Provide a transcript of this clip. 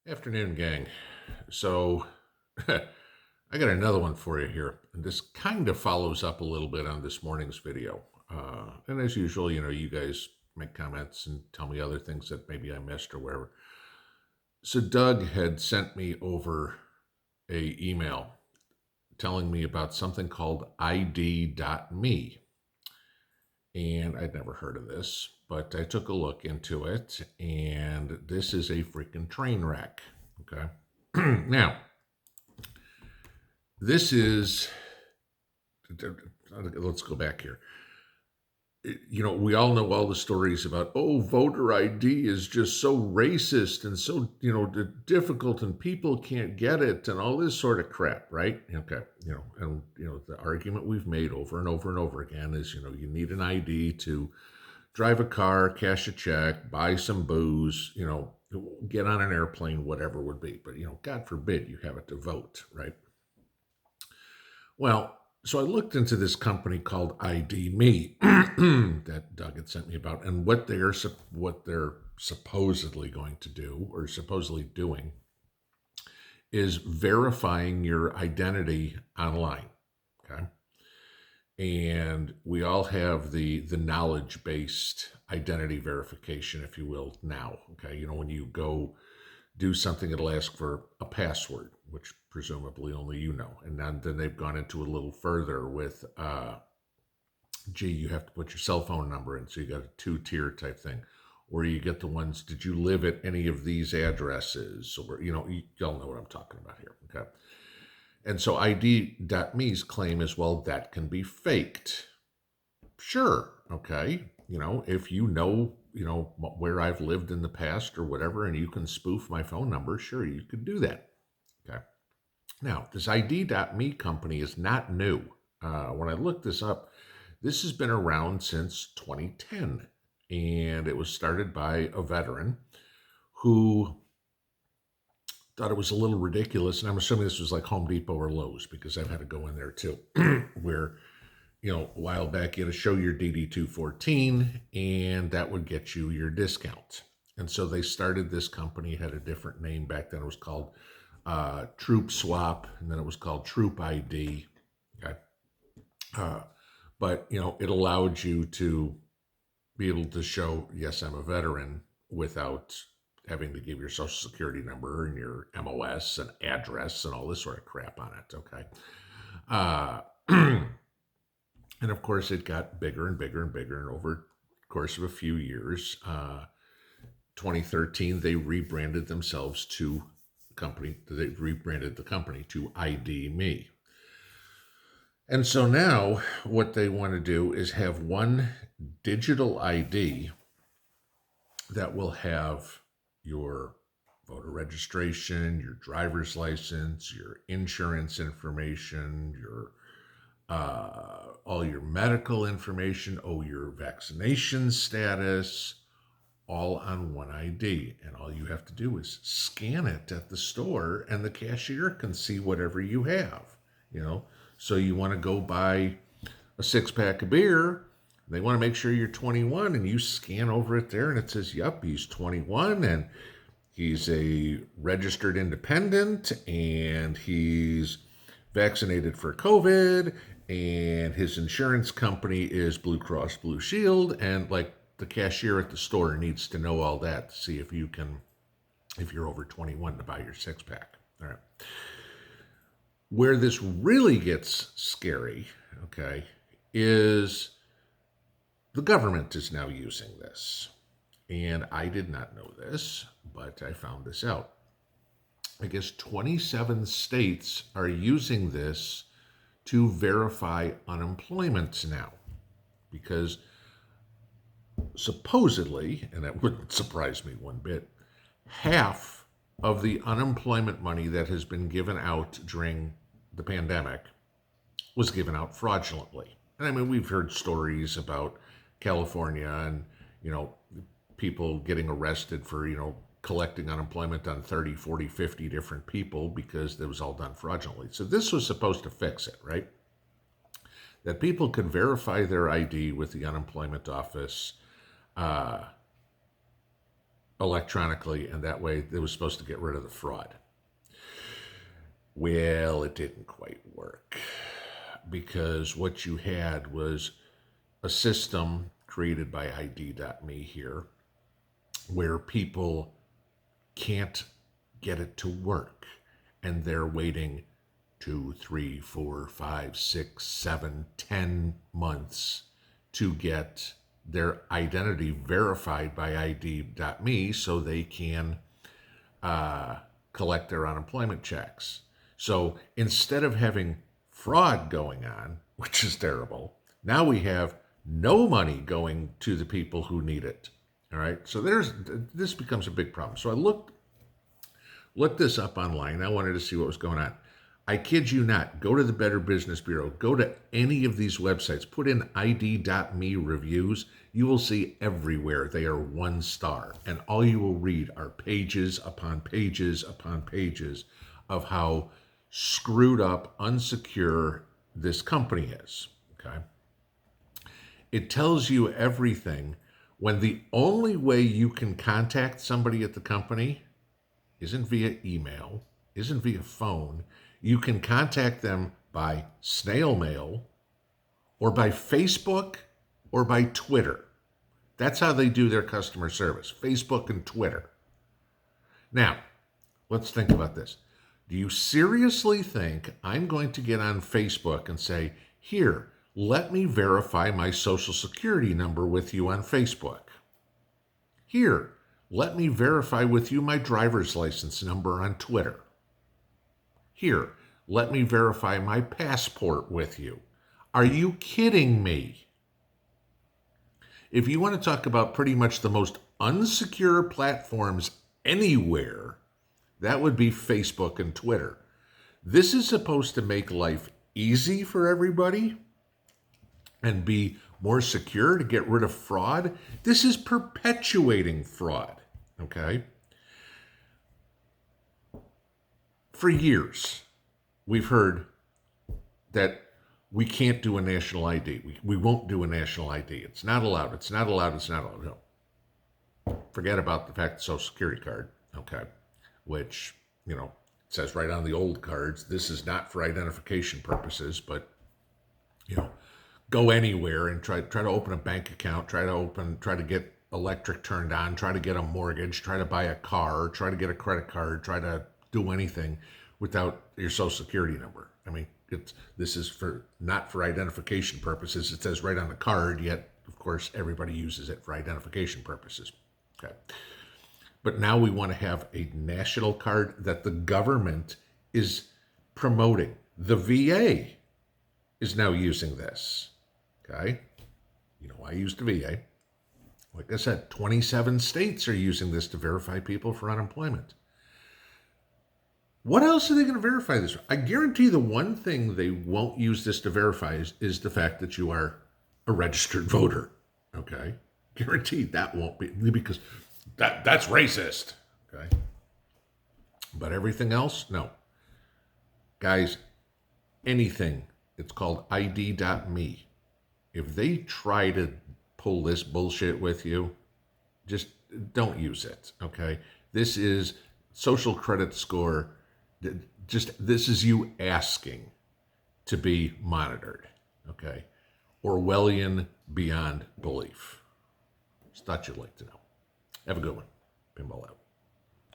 Afternoon, gang. So, I got another one for you here. And this kind of follows up a little bit on this morning's video. And as usual, you guys make comments and tell me other things that maybe I missed or whatever. So, Doug had sent me over a email telling me about something called ID.me. And I'd never heard of this, but I took a look into it, and this is a freaking train wreck. Okay. Now, this is, let's go back here. We all know all the stories about, oh, voter ID is just so racist and so, difficult and people can't get it and all this sort of crap, right? Okay. The argument we've made over and over and over again is, you need an ID to drive a car, cash a check, buy some booze, get on an airplane, whatever it would be. But, God forbid you have it to vote, right? Well, so I looked into this company called IDMe that Doug had sent me about, and what they're supposedly going to do or supposedly doing is verifying your identity online. Okay. And we all have the knowledge based identity verification, if you will, now. Okay. When you go do something, it'll ask for a password, which presumably only you know. And then they've gone into a little further with, you have to put your cell phone number in. So you got a 2-tier type thing. Or you get the ones, did you live at any of these addresses? Or, y'all know what I'm talking about here. Okay. And so ID.me's claim is, well, that can be faked. Sure. Okay. If where I've lived in the past or whatever, and you can spoof my phone number, sure, you could do that. Okay. Now, this ID.me company is not new. When I looked this up, this has been around since 2010, and it was started by a veteran who thought it was a little ridiculous, and I'm assuming this was like Home Depot or Lowe's because I've had to go in there too, where a while back you had to show your DD-214 and that would get you your discount. And so they started this company. It had a different name back then. It was called Troop Swap, and then it was called Troop ID. Okay. But it allowed you to be able to show, yes, I'm a veteran, without having to give your social security number and your MOS and address and all this sort of crap on it. Okay. And of course, it got bigger and bigger and bigger. And over the course of a few years, 2013, they rebranded themselves to they rebranded the company to IDMe. And so now what they want to do is have one digital ID that will have your voter registration, your driver's license, your insurance information, your all your medical information, your vaccination status, all on one ID. And all you have to do is scan it at the store, and the cashier can see whatever you have. So you want to go buy a 6-pack of beer. They want to make sure you're 21, and you scan over it there, and it says, yep, he's 21, and he's a registered independent, and he's vaccinated for COVID, and his insurance company is Blue Cross Blue Shield, and like the cashier at the store needs to know all that to see if you're over 21 to buy your 6-pack. All right. Where this really gets scary, okay, is the government is now using this. And I did not know this, but I found this out. I guess 27 states are using this to verify unemployment now. Because supposedly, and that wouldn't surprise me one bit, half of the unemployment money that has been given out during the pandemic was given out fraudulently. And I mean, we've heard stories about California and, people getting arrested for, collecting unemployment on 30, 40, 50 different people because it was all done fraudulently. So this was supposed to fix it, right? That people could verify their ID with the unemployment office electronically, and that way it was supposed to get rid of the fraud. Well, it didn't quite work, because what you had was a system created by ID.me here where people can't get it to work, and they're waiting 2, 3, 4, 5, 6, 7, 10 months to get their identity verified by ID.me so they can collect their unemployment checks. So instead of having fraud going on, which is terrible, now we have no money going to the people who need it. All right, so this becomes a big problem. So I looked this up online. I wanted to see what was going on. I kid you not. Go to the Better Business Bureau. Go to any of these websites. Put in ID.me reviews. You will see everywhere they are 1 star. And all you will read are pages upon pages upon pages of how screwed up, unsecure this company is. Okay? It tells you everything when the only way you can contact somebody at the company isn't via email, isn't via phone. You can contact them by snail mail or by Facebook or by Twitter. That's how they do their customer service, Facebook and Twitter. Now, let's think about this. Do you seriously think I'm going to get on Facebook and say, here, let me verify my social security number with you on Facebook? Here, let me verify with you my driver's license number on Twitter. Here, let me verify my passport with you. Are you kidding me? If you want to talk about pretty much the most unsecure platforms anywhere, that would be Facebook and Twitter. This is supposed to make life easy for everybody and be more secure to get rid of fraud. This is perpetuating fraud, okay? For years, we've heard that we can't do a national ID. We won't do a national ID. It's not allowed. It's not allowed. It's not allowed. No. Forget about the fact the Social Security card, okay, which, it says right on the old cards, this is not for identification purposes, but, go anywhere and try to open a bank account, try to get electric turned on, try to get a mortgage, try to buy a car, try to get a credit card, try to do anything without your Social Security number. I mean, this is not for identification purposes. It says right on the card, yet of course everybody uses it for identification purposes. Okay. But now we want to have a national card that the government is promoting. The VA is now using this. Okay? I used the VA. Like I said, 27 states are using this to verify people for unemployment. What else are they going to verify this? I guarantee the one thing they won't use this to verify is the fact that you are a registered voter. Okay? Guaranteed that won't be, because that's racist. Okay? But everything else, no. Guys, anything, it's called ID.me. If they try to pull this bullshit with you, just don't use it, okay? This is social credit score. This is you asking to be monitored, okay? Orwellian beyond belief. Just thought you'd like to know. Have a good one. Pinball out.